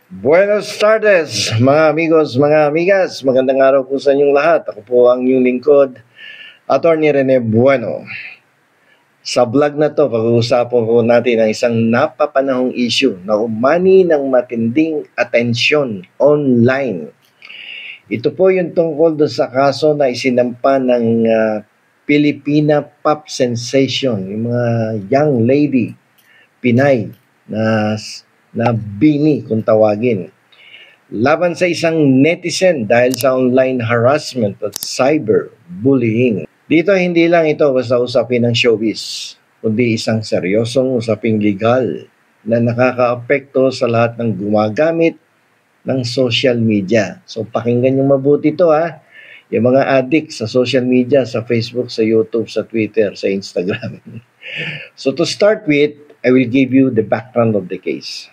Buenos tardes, mga amigos, mga amigas. Magandang araw po sa inyong lahat. Ako po ang inyong lingkod, Attorney Rene Bueno. Sa vlog na to, pag-uusapan po natin ang isang napapanahong issue na umani ng matinding atensyon online. Ito po yung tungkol doon sa kaso na isinampa ng Filipina pop sensation, yung mga young lady, Pinay, na Bini kung tawagin, laban sa isang netizen dahil sa online harassment at cyberbullying. Dito hindi lang ito basta usapin ng showbiz, kundi isang seryosong usaping legal na nakakaapekto sa lahat ng gumagamit ng social media. So pakinggan nyo mabuti ito yung mga addict sa social media, sa Facebook, sa YouTube, sa Twitter, sa Instagram. So to start with, I will give you the background of the case.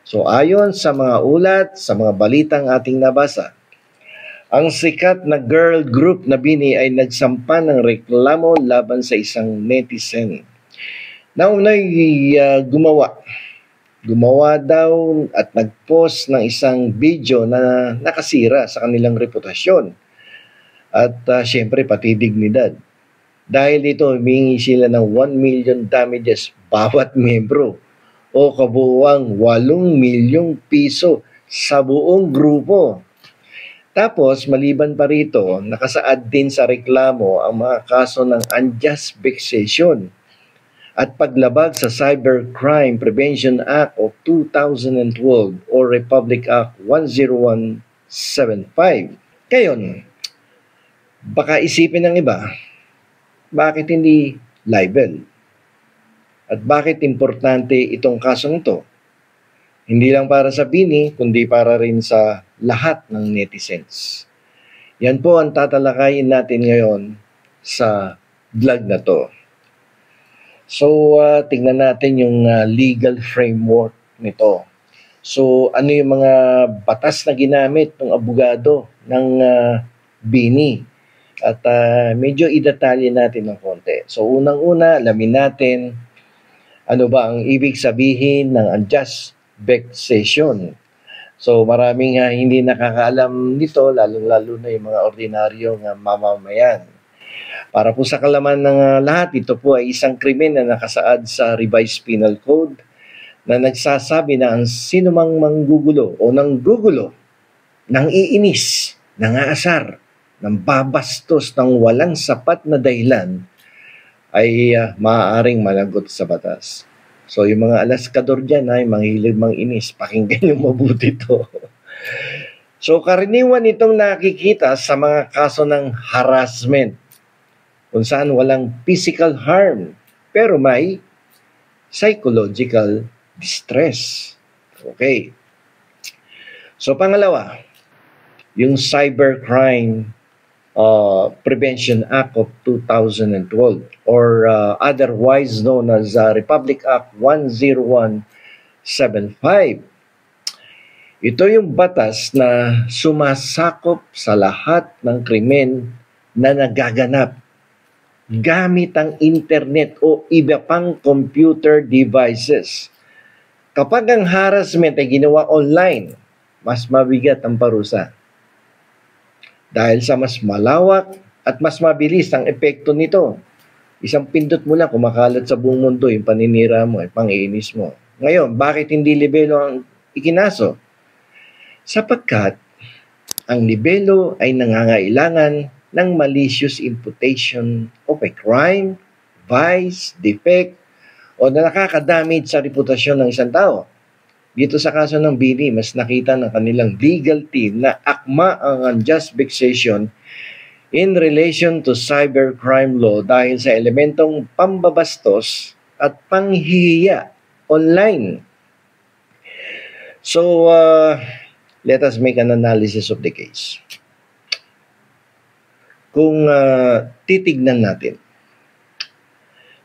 So ayon sa mga ulat, sa mga balitang ating nabasa, ang sikat na girl group na Bini ay nagsampa ng reklamo laban sa isang netizen. Naunay gumawa daw at nag-post ng isang video na nakasira sa kanilang reputasyon. At syempre pati dignidad. Dahil dito, humingi sila ng 1 million damages bawat membro o kabuuang 8 milyong piso sa buong grupo. Tapos, maliban pa rito, nakasaad din sa reklamo ang mga kaso ng unjust vexation at paglabag sa Cybercrime Prevention Act of 2012 or Republic Act 10175. Ngayon, baka isipin ng iba, bakit hindi libel? At bakit importante itong kasong ito? Hindi lang para sa Bini, kundi para rin sa lahat ng netizens. Yan po ang tatalakayin natin ngayon sa vlog na to. So, tingnan natin yung legal framework nito. So, ano yung mga batas na ginamit ng abogado ng Bini? At medyo idetalye natin ng konti. So, unang-una, alamin natin ano ba ang ibig sabihin ng unjust vexation. So maraming hindi nakakaalam nito, lalo-lalo na yung mga ordinaryong mamamayan. Para po sa kalaman ng lahat, ito po ay isang krimen na nakasaad sa Revised Penal Code na nagsasabi na ang sinumang manggugulo o nanggugulo, nang iinis, nangaasar, nang babastos ng walang sapat na dahilan ay maaaring managot sa batas. So yung mga alaskador dyan ay manghilig manginis, pakinggan yung mabuti to. So karaniwan itong nakikita sa mga kaso ng harassment kung saan walang physical harm pero may psychological distress. Okay. So pangalawa, yung Cybercrime Prevention Act of 2012 or otherwise known as Republic Act 10175. Ito yung batas na sumasakop sa lahat ng krimen na nagaganap gamit ang internet o iba pang computer devices. Kapag ang harassment ay ginawa online, mas mabigat ang parusa. Dahil sa mas malawak at mas mabilis ang epekto nito. Isang pindot mo lang kumakalat sa buong mundo yung paninira mo, yung pang-iinis mo. Ngayon, bakit hindi libelo ang ikinaso? Sapagkat ang libelo ay nangangailangan ng malicious imputation of a crime, vice, defect, o na nakakadamage sa reputasyon ng isang tao. Dito sa kaso ng Bini, mas nakita ng kanilang legal team na akma ang unjust vexation in relation to cybercrime law dahil sa elementong pambabastos at panghihiya online. So, let us make an analysis of the case. Kung titignan natin,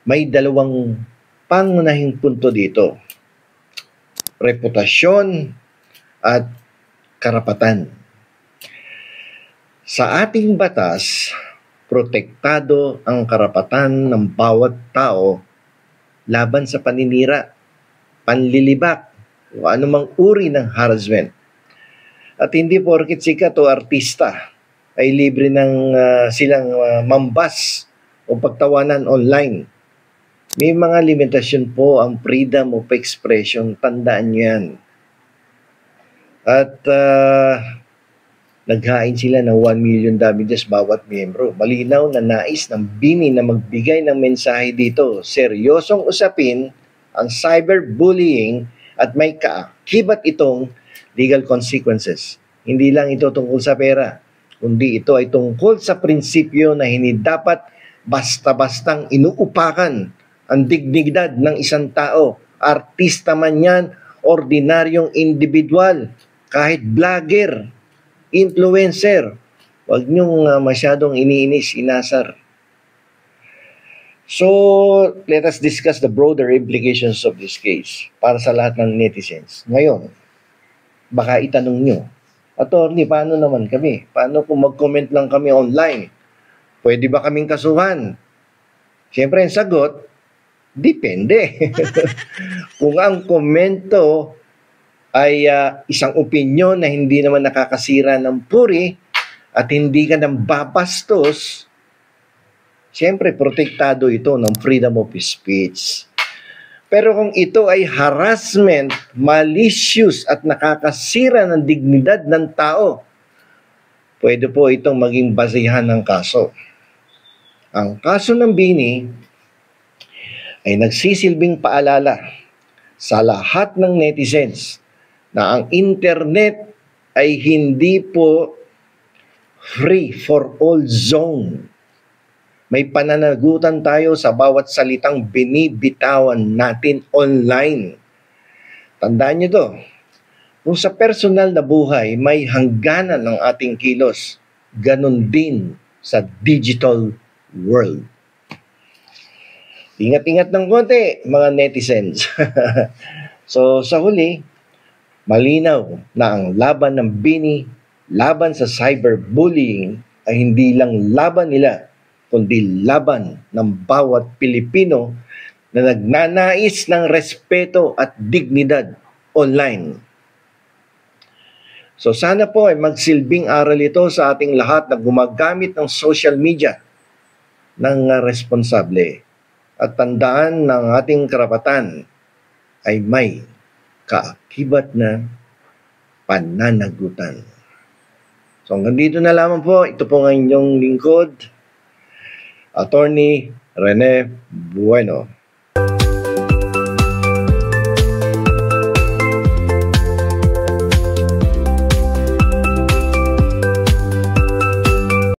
may dalawang pangunahing punto dito. Reputasyon at karapatan. Sa ating batas, protektado ang karapatan ng bawat tao laban sa paninira, panlilibak, o anumang uri ng harassment. At hindi porket sikat o artista ay libre ng silang mambas o pagtawanan online. May mga limitasyon po ang freedom of expression. Tandaan nyo yan. At naghain sila ng 1 million damages bawat miyembro. Malinaw na nais ng BINI na magbigay ng mensahe dito. Seryosong usapin ang cyberbullying at may kaakibat itong legal consequences. Hindi lang ito tungkol sa pera, kundi ito ay tungkol sa prinsipyo na hindi dapat basta-bastang inuupakan ang dignidad ng isang tao. Artista man yan, ordinaryong individual, kahit vlogger, influencer. Huwag niyong masyadong iniinis, inasar. So, let us discuss the broader implications of this case para sa lahat ng netizens. Ngayon, baka itanong nyo, Attorney, paano naman kami? Paano kung mag-comment lang kami online? Pwede ba kaming kasuhan? Siyempre, ang sagot, depende. Kung ang komento ay isang opinyon na hindi naman nakakasira ng puri at hindi ka nang babastos, siyempre, protektado ito ng freedom of speech. Pero kung ito ay harassment, malicious at nakakasira ng dignidad ng tao, pwede po itong maging basehan ng kaso. Ang kaso ng BINI ay nagsisilbing paalala sa lahat ng netizens na ang internet ay hindi po free for all zone. May pananagutan tayo sa bawat salitang binibitawan natin online. Tandaan nyo to. Kung sa personal na buhay may hangganan ng ating kilos, ganun din sa digital world. Ingat-ingat ng konti, mga netizens. So, sa huli, malinaw na ang laban ng BINI, laban sa cyberbullying, ay hindi lang laban nila, kundi laban ng bawat Pilipino na nagnanais ng respeto at dignidad online. So sana po ay magsilbing aral ito sa ating lahat na gumagamit ng social media ng responsable. At tandaan ng ating karapatan ay may kaakibat na pananagutan. So hanggang dito na lamang po. Ito po ang inyong lingkod, Attorney Rene Bueno.